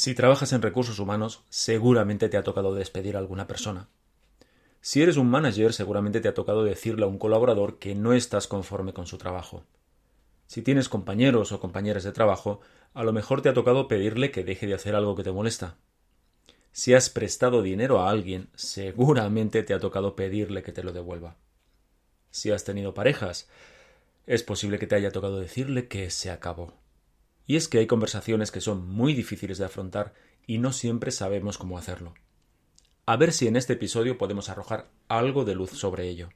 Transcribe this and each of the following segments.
Si trabajas en recursos humanos, seguramente te ha tocado despedir a alguna persona. Si eres un manager, seguramente te ha tocado decirle a un colaborador que no estás conforme con su trabajo. Si tienes compañeros o compañeras de trabajo, a lo mejor te ha tocado pedirle que deje de hacer algo que te molesta. Si has prestado dinero a alguien, seguramente te ha tocado pedirle que te lo devuelva. Si has tenido parejas, es posible que te haya tocado decirle que se acabó. Y es que hay conversaciones que son muy difíciles de afrontar y no siempre sabemos cómo hacerlo. A ver si en este episodio podemos arrojar algo de luz sobre ello.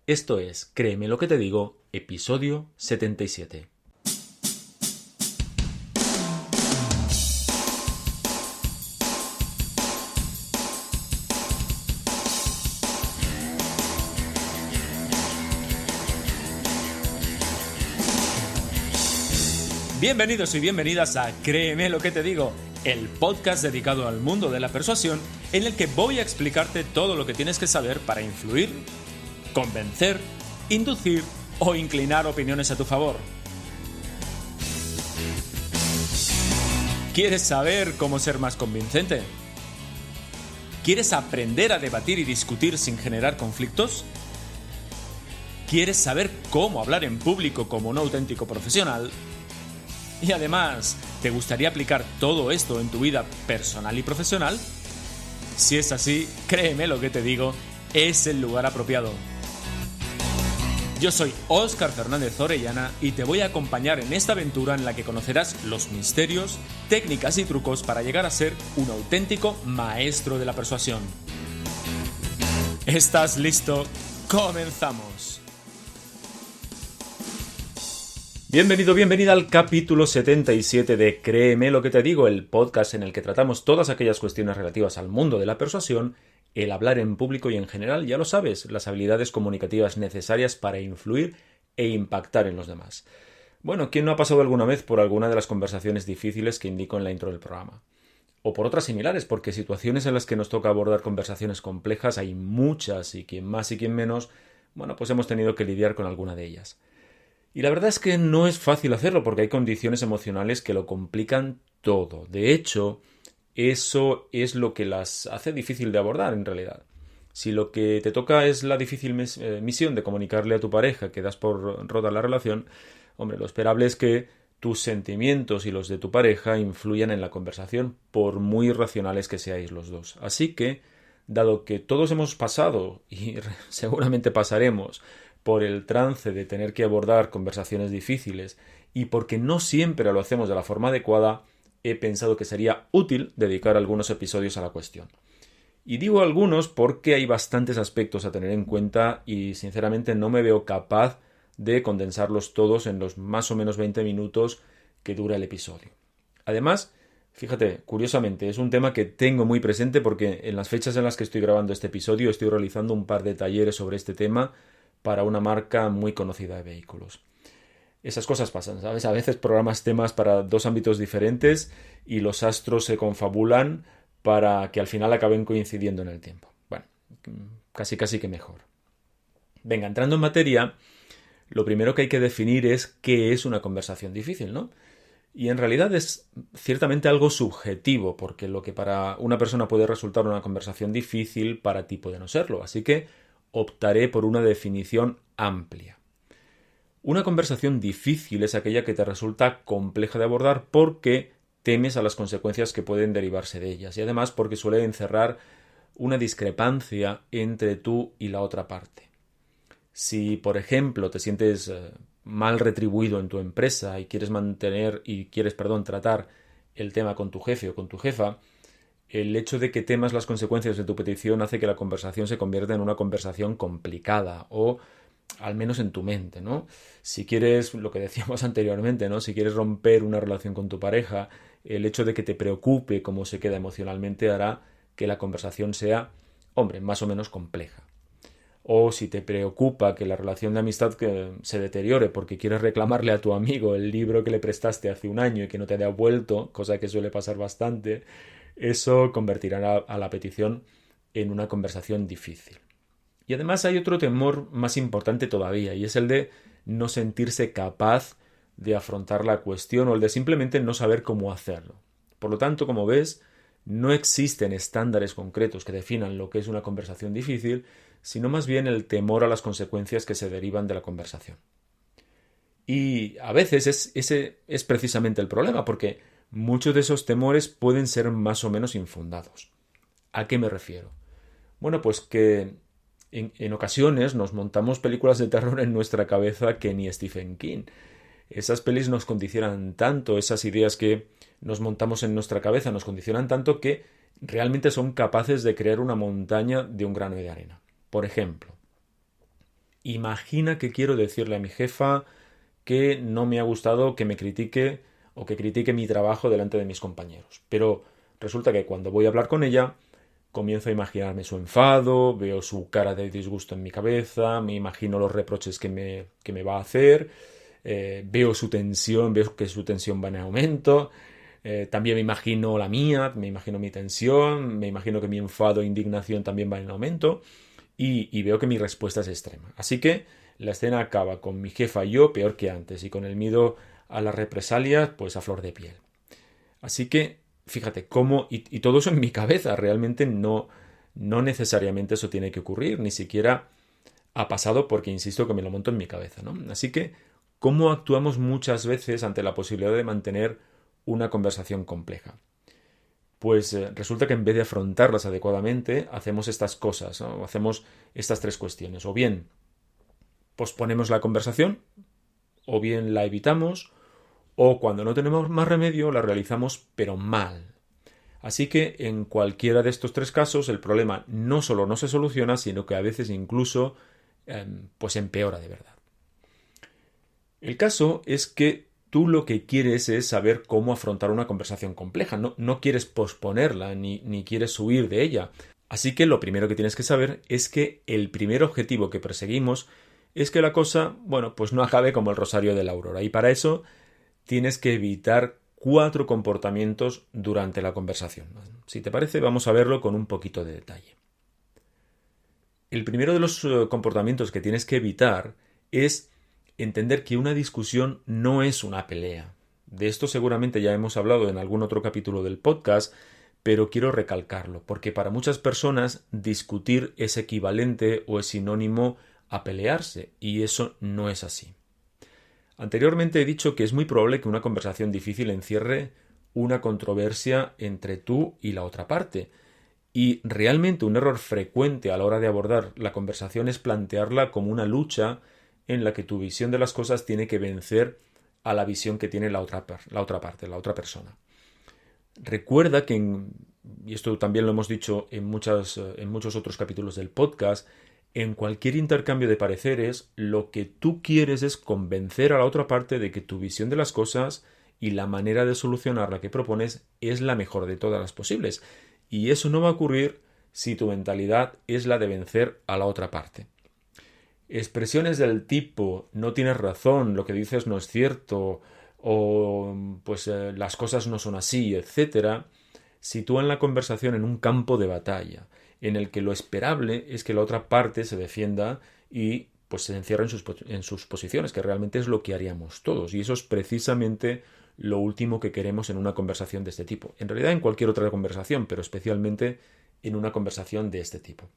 Esto es, créeme lo que te digo, episodio 77. Bienvenidos y bienvenidas a Créeme lo que te digo, el podcast dedicado al mundo de la persuasión en el que voy a explicarte todo lo que tienes que saber para influir, convencer, inducir o inclinar opiniones a tu favor. ¿Quieres saber cómo ser más convincente? ¿Quieres aprender a debatir y discutir sin generar conflictos? ¿Quieres saber cómo hablar en público como un auténtico profesional? Y además, ¿te gustaría aplicar todo esto en tu vida personal y profesional? Si es así, créeme lo que te digo, es el lugar apropiado. Yo soy Óscar Fernández Orellana y te voy a acompañar en esta aventura en la que conocerás los misterios, técnicas y trucos para llegar a ser un auténtico maestro de la persuasión. ¿Estás listo? ¡Comenzamos! Bienvenido, bienvenida al capítulo 77 de Créeme lo que te digo, el podcast en el que tratamos todas aquellas cuestiones relativas al mundo de la persuasión, el hablar en público y en general, ya lo sabes, las habilidades comunicativas necesarias para influir e impactar en los demás. Bueno, ¿quién no ha pasado alguna vez por alguna de las conversaciones difíciles que indico en la intro del programa? O por otras similares, porque situaciones en las que nos toca abordar conversaciones complejas hay muchas y quien más y quien menos, bueno, pues hemos tenido que lidiar con alguna de ellas. Y la verdad es que no es fácil hacerlo porque hay condiciones emocionales que lo complican todo. De hecho, eso es lo que las hace difícil de abordar en realidad. Si lo que te toca es la difícil misión de comunicarle a tu pareja que das por rota la relación, hombre, lo esperable es que tus sentimientos y los de tu pareja influyan en la conversación por muy racionales que seáis los dos. Así que, dado que todos hemos pasado y seguramente pasaremos por el trance de tener que abordar conversaciones difíciles y porque no siempre lo hacemos de la forma adecuada, he pensado que sería útil dedicar algunos episodios a la cuestión. Y digo algunos porque hay bastantes aspectos a tener en cuenta y sinceramente no me veo capaz de condensarlos todos en los más o menos 20 minutos que dura el episodio. Además, fíjate, curiosamente, es un tema que tengo muy presente porque en las fechas en las que estoy grabando este episodio estoy realizando un par de talleres sobre este tema para una marca muy conocida de vehículos. Esas cosas pasan, ¿sabes? A veces programas temas para dos ámbitos diferentes y los astros se confabulan para que al final acaben coincidiendo en el tiempo. Bueno, casi que mejor. Venga, entrando en materia, lo primero que hay que definir es qué es una conversación difícil, ¿no? Y en realidad es ciertamente algo subjetivo, porque lo que para una persona puede resultar una conversación difícil, para ti puede no serlo. Así que optaré por una definición amplia. Una conversación difícil es aquella que te resulta compleja de abordar porque temes a las consecuencias que pueden derivarse de ellas y además porque suele encerrar una discrepancia entre tú y la otra parte. Si, por ejemplo, te sientes mal retribuido en tu empresa y quieres tratar el tema con tu jefe o con tu jefa, el hecho de que temas las consecuencias de tu petición hace que la conversación se convierta en una conversación complicada o al menos en tu mente, ¿no? Si quieres, lo que decíamos anteriormente, ¿no? Si quieres romper una relación con tu pareja, el hecho de que te preocupe cómo se queda emocionalmente hará que la conversación sea, hombre, más o menos compleja. O si te preocupa que la relación de amistad que se deteriore porque quieres reclamarle a tu amigo el libro que le prestaste hace un año y que no te ha devuelto, cosa que suele pasar bastante, eso convertirá a la petición en una conversación difícil. Y además hay otro temor más importante todavía, y es el de no sentirse capaz de afrontar la cuestión o el de simplemente no saber cómo hacerlo. Por lo tanto, como ves, no existen estándares concretos que definan lo que es una conversación difícil, sino más bien el temor a las consecuencias que se derivan de la conversación. Y a veces ese es precisamente el problema, porque muchos de esos temores pueden ser más o menos infundados. ¿A qué me refiero? Bueno, pues que en ocasiones nos montamos películas de terror en nuestra cabeza que ni Stephen King. Esas pelis nos condicionan tanto, esas ideas que nos montamos en nuestra cabeza nos condicionan tanto que realmente son capaces de crear una montaña de un grano de arena. Por ejemplo, imagina que quiero decirle a mi jefa que no me ha gustado que me critique o que critique mi trabajo delante de mis compañeros. Pero resulta que cuando voy a hablar con ella, comienzo a imaginarme su enfado, veo su cara de disgusto en mi cabeza, me imagino los reproches que me va a hacer, veo su tensión, veo que su tensión va en aumento, también me imagino la mía, me imagino mi tensión, me imagino que mi enfado e indignación también va en aumento y veo que mi respuesta es extrema. Así que la escena acaba con mi jefa y yo peor que antes y con el miedo a las represalias pues a flor de piel. Así que fíjate cómo, y todo eso en mi cabeza, realmente no necesariamente eso tiene que ocurrir, ni siquiera ha pasado porque insisto que me lo monto en mi cabeza, ¿no? Así que, ¿cómo actuamos muchas veces ante la posibilidad de mantener una conversación compleja? Pues resulta que en vez de afrontarlas adecuadamente, hacemos estas cosas, ¿no? Hacemos estas tres cuestiones. O bien posponemos la conversación, o bien la evitamos, o cuando no tenemos más remedio la realizamos pero mal. Así que en cualquiera de estos tres casos el problema no solo no se soluciona, sino que a veces incluso pues empeora de verdad. El caso es que tú lo que quieres es saber cómo afrontar una conversación compleja, no quieres posponerla ni quieres huir de ella. Así que lo primero que tienes que saber es que el primer objetivo que perseguimos es que la cosa, bueno, pues no acabe como el rosario de la aurora. Y para eso tienes que evitar 4 comportamientos durante la conversación. Si te parece, vamos a verlo con un poquito de detalle. El primero de los comportamientos que tienes que evitar es entender que una discusión no es una pelea. De esto seguramente ya hemos hablado en algún otro capítulo del podcast, pero quiero recalcarlo, porque para muchas personas discutir es equivalente o es sinónimo a pelearse, y eso no es así. Anteriormente he dicho que es muy probable que una conversación difícil encierre una controversia entre tú y la otra parte. Y realmente un error frecuente a la hora de abordar la conversación es plantearla como una lucha en la que tu visión de las cosas tiene que vencer a la visión que tiene la otra parte, la otra persona. Recuerda que, y esto también lo hemos dicho en muchos otros capítulos del podcast, en cualquier intercambio de pareceres, lo que tú quieres es convencer a la otra parte de que tu visión de las cosas y la manera de solucionar la que propones es la mejor de todas las posibles. Y eso no va a ocurrir si tu mentalidad es la de vencer a la otra parte. Expresiones del tipo no tienes razón, lo que dices no es cierto, o pues las cosas no son así, etc., sitúan la conversación en un campo de batalla, en el que lo esperable es que la otra parte se defienda y pues se encierre en sus posiciones, que realmente es lo que haríamos todos. Y eso es precisamente lo último que queremos en una conversación de este tipo. En realidad en cualquier otra conversación, pero especialmente en una conversación de este tipo.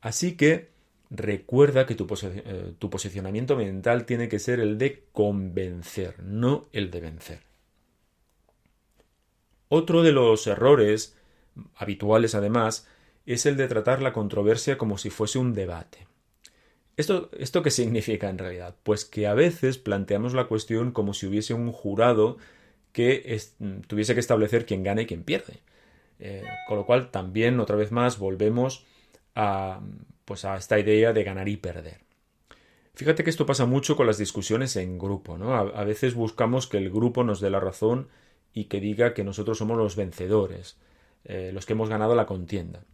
Así que recuerda que tu posicionamiento mental tiene que ser el de convencer, no el de vencer. Otro de los errores habituales, además, es el de tratar la controversia como si fuese un debate. ¿Esto qué significa en realidad? Pues que a veces planteamos la cuestión como si hubiese un jurado que tuviese que establecer quién gana y quién pierde. Con lo cual también, otra vez más, volvemos a esta idea de ganar y perder. Fíjate que esto pasa mucho con las discusiones en grupo, ¿no? A veces buscamos que el grupo nos dé la razón y que diga que nosotros somos los vencedores, los que hemos ganado la contienda.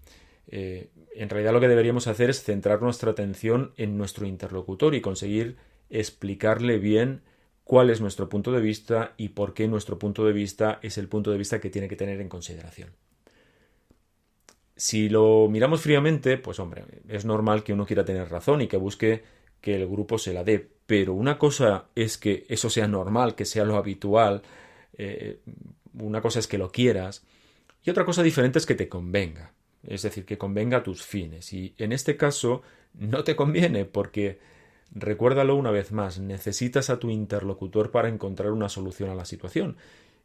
En realidad lo que deberíamos hacer es centrar nuestra atención en nuestro interlocutor y conseguir explicarle bien cuál es nuestro punto de vista y por qué nuestro punto de vista es el punto de vista que tiene que tener en consideración. Si lo miramos fríamente, pues hombre, es normal que uno quiera tener razón y que busque que el grupo se la dé, pero una cosa es que eso sea normal, que sea lo habitual, Una cosa es que lo quieras y otra cosa diferente es que te convenga. Es decir, que convenga a tus fines. Y en este caso no te conviene porque, recuérdalo una vez más, necesitas a tu interlocutor para encontrar una solución a la situación.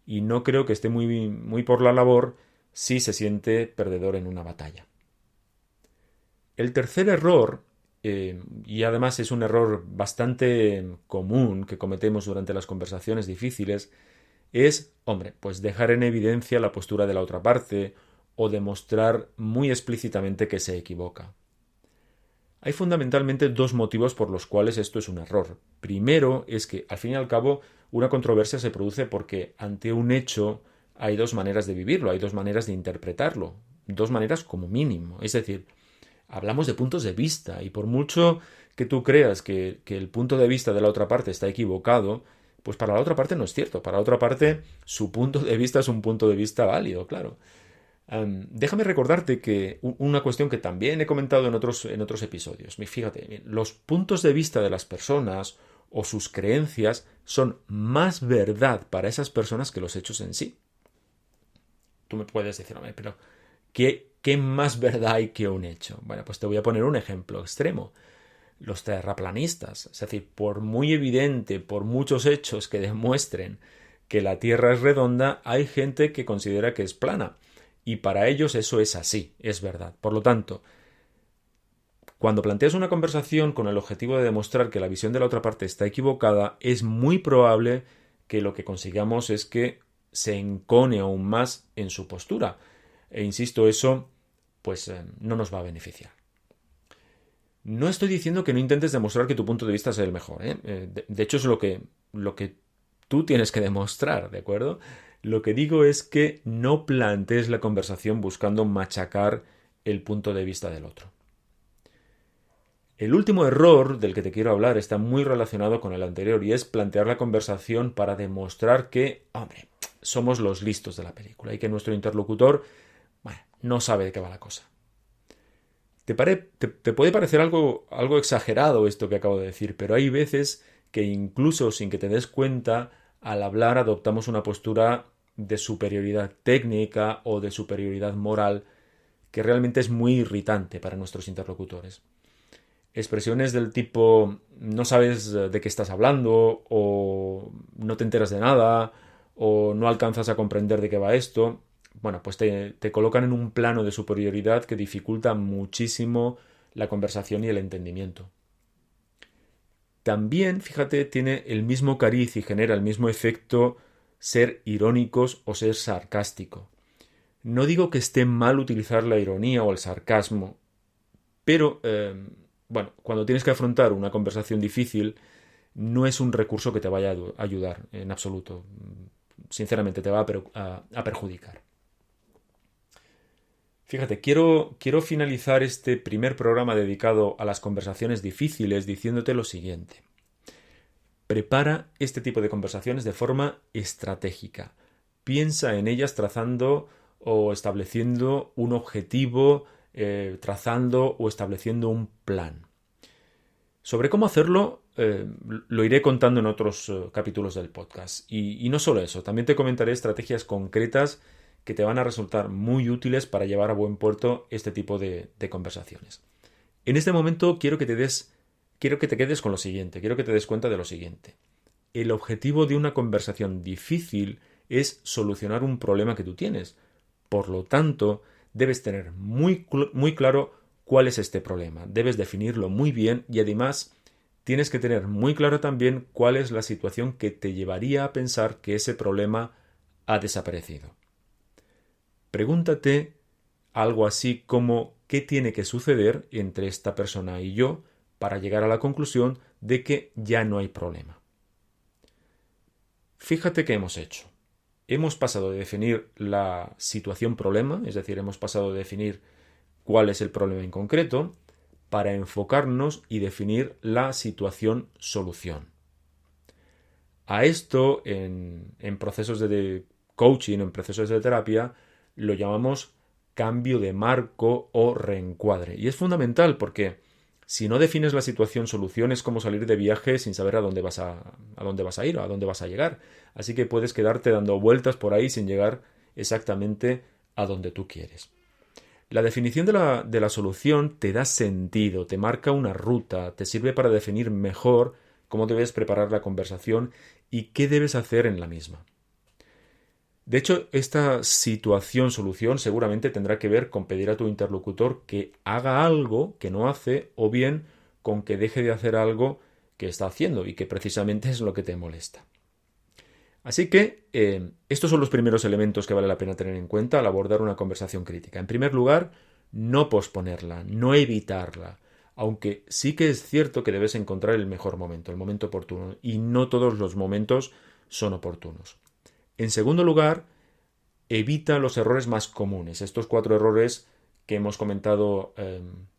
Y no creo que esté muy por la labor si se siente perdedor en una batalla. El tercer error, y además es un error bastante común que cometemos durante las conversaciones difíciles, es, pues dejar en evidencia la postura de la otra parte o demostrar muy explícitamente que se equivoca. Hay fundamentalmente dos motivos por los cuales esto es un error. Primero es que, al fin y al cabo, una controversia se produce porque ante un hecho hay dos maneras de vivirlo, hay dos maneras de interpretarlo, dos maneras como mínimo. Es decir, hablamos de puntos de vista y por mucho que tú creas que el punto de vista de la otra parte está equivocado, pues para la otra parte no es cierto. Para la otra parte su punto de vista es un punto de vista válido, claro. Déjame recordarte que una cuestión que también he comentado en otros episodios. Fíjate, los puntos de vista de las personas o sus creencias son más verdad para esas personas que los hechos en sí. Tú me puedes decir, pero ¿qué más verdad hay que un hecho? Bueno, pues te voy a poner un ejemplo extremo. Los terraplanistas, es decir, por muy evidente, por muchos hechos que demuestren que la Tierra es redonda, hay gente que considera que es plana. Y para ellos eso es así, es verdad. Por lo tanto, cuando planteas una conversación con el objetivo de demostrar que la visión de la otra parte está equivocada, es muy probable que lo que consigamos es que se encone aún más en su postura. E insisto, eso pues no nos va a beneficiar. No estoy diciendo que no intentes demostrar que tu punto de vista es el mejor. De hecho, es lo que tú tienes que demostrar, ¿de acuerdo? Lo que digo es que no plantees la conversación buscando machacar el punto de vista del otro. El último error del que te quiero hablar está muy relacionado con el anterior y es plantear la conversación para demostrar que, somos los listos de la película y que nuestro interlocutor, no sabe de qué va la cosa. Te puede parecer algo exagerado esto que acabo de decir, pero hay veces que incluso sin que te des cuenta, al hablar adoptamos una postura de superioridad técnica o de superioridad moral que realmente es muy irritante para nuestros interlocutores. Expresiones del tipo no sabes de qué estás hablando o no te enteras de nada o no alcanzas a comprender de qué va esto, pues te colocan en un plano de superioridad que dificulta muchísimo la conversación y el entendimiento. También, fíjate, tiene el mismo cariz y genera el mismo efecto ser irónicos o ser sarcástico. No digo que esté mal utilizar la ironía o el sarcasmo, pero, cuando tienes que afrontar una conversación difícil, no es un recurso que te vaya a ayudar en absoluto. Sinceramente, te va a perjudicar. Fíjate, quiero finalizar este primer programa dedicado a las conversaciones difíciles diciéndote lo siguiente. Prepara este tipo de conversaciones de forma estratégica. Piensa en ellas trazando o estableciendo un objetivo, trazando o estableciendo un plan. Sobre cómo hacerlo lo iré contando en otros capítulos del podcast. Y no solo eso, también te comentaré estrategias concretas que te van a resultar muy útiles para llevar a buen puerto este tipo de conversaciones. En este momento quiero que te quedes con lo siguiente, quiero que te des cuenta de lo siguiente. El objetivo de una conversación difícil es solucionar un problema que tú tienes. Por lo tanto, debes tener muy claro cuál es este problema. Debes definirlo muy bien y además tienes que tener muy claro también cuál es la situación que te llevaría a pensar que ese problema ha desaparecido. Pregúntate algo así como ¿qué tiene que suceder entre esta persona y yo para llegar a la conclusión de que ya no hay problema? Fíjate qué hemos hecho. Hemos pasado de definir la situación problema, es decir, hemos pasado de definir cuál es el problema en concreto, para enfocarnos y definir la situación solución. A esto, en procesos de coaching, en procesos de terapia, lo llamamos cambio de marco o reencuadre. Y es fundamental porque Si no defines la situación, solución es como salir de viaje sin saber a dónde vas a ir o a dónde vas a llegar. Así que puedes quedarte dando vueltas por ahí sin llegar exactamente a donde tú quieres. La definición de la solución te da sentido, te marca una ruta, te sirve para definir mejor cómo debes preparar la conversación y qué debes hacer en la misma. De hecho, esta situación-solución seguramente tendrá que ver con pedir a tu interlocutor que haga algo que no hace o bien con que deje de hacer algo que está haciendo y que precisamente es lo que te molesta. Así que estos son los primeros elementos que vale la pena tener en cuenta al abordar una conversación crítica. En primer lugar, no posponerla, no evitarla, aunque sí que es cierto que debes encontrar el mejor momento, el momento oportuno, y no todos los momentos son oportunos. En segundo lugar, evita los errores más comunes, estos 4 errores que hemos comentado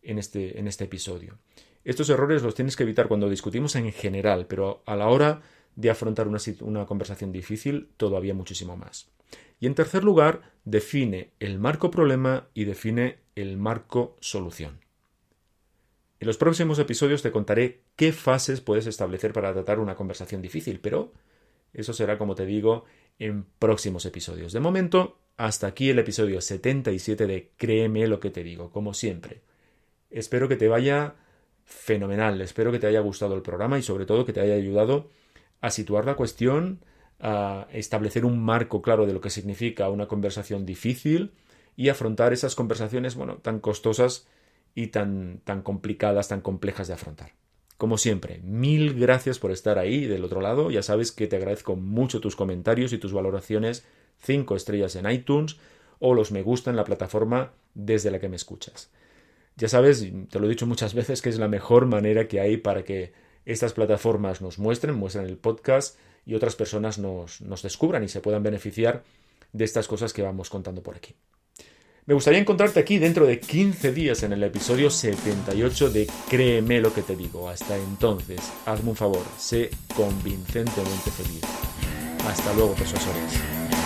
en este episodio. Estos errores los tienes que evitar cuando discutimos en general, pero a la hora de afrontar una conversación difícil, todavía muchísimo más. Y en tercer lugar, define el marco problema y define el marco solución. En los próximos episodios te contaré qué fases puedes establecer para tratar una conversación difícil, pero eso será, como te digo, en próximos episodios. De momento, hasta aquí el episodio 77 de Créeme lo que te digo, como siempre. Espero que te vaya fenomenal, espero que te haya gustado el programa y sobre todo que te haya ayudado a situar la cuestión, a establecer un marco claro de lo que significa una conversación difícil y afrontar esas conversaciones, tan costosas y tan complicadas, tan complejas de afrontar. Como siempre, 1000 gracias por estar ahí del otro lado. Ya sabes que te agradezco mucho tus comentarios y tus valoraciones, 5 estrellas en iTunes o los me gusta en la plataforma desde la que me escuchas. Ya sabes, te lo he dicho muchas veces, que es la mejor manera que hay para que estas plataformas nos muestren el podcast y otras personas nos descubran y se puedan beneficiar de estas cosas que vamos contando por aquí. Me gustaría encontrarte aquí dentro de 15 días en el episodio 78 de Créeme lo que te digo. Hasta entonces, hazme un favor, sé convincentemente feliz. Hasta luego, persuasores.